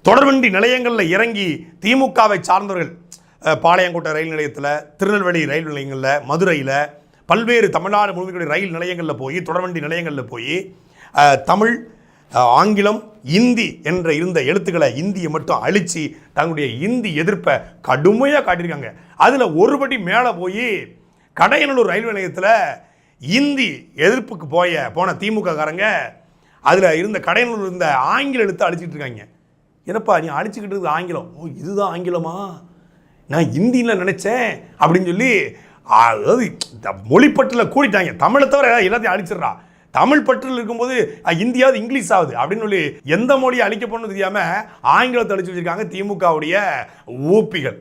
தொடர்வண்டி நிலையங்களில் இறங்கி திமுகவை சார்ந்தவர்கள் பாளையங்கோட்டை ரயில் நிலையத்தில், திருநெல்வேலி ரயில் நிலையங்களில், மதுரையில், பல்வேறு தமிழ்நாடு முழுமைக்குடைய ரயில் நிலையங்களில் போய், தொடர்வண்டி நிலையங்களில் போய் தமிழ், ஆங்கிலம், இந்தி என்ற இருந்த எழுத்துக்களை இந்தியை மட்டும் அழித்து தங்களுடைய இந்தி எதிர்ப்பை கடுமையாக காட்டியிருக்காங்க. அதில் ஒருபடி மேலே போய் கடையநல்லூர் ரயில் நிலையத்தில் இந்தி எதிர்ப்புக்கு போன திமுக காரங்க அதில் இருந்த கடையநல்லூர் இருந்த ஆங்கில எழுத்தை அழிச்சிட்டு இருக்காங்க. என்னப்பா நீ அழிச்சுக்கிட்டு இருக்குது ஆங்கிலம்? ஓ, இதுதான் ஆங்கிலமா? நான் இந்தியில் நினச்சேன் அப்படின்னு சொல்லி அதாவது மொழிப்பற்றில் கூடிட்டாங்க. தமிழை தவிர எல்லாத்தையும் அழிச்சிடுறா. தமிழ் பற்றில் இருக்கும்போது இந்தியாவது இங்கிலீஷ் ஆகுது அப்படின்னு சொல்லி எந்த மொழியை அழிக்க போகணும்னு தெரியாம ஆங்கிலத்தை அழிச்சு வச்சிருக்காங்க திமுகவுடைய ஊப்பிகள்.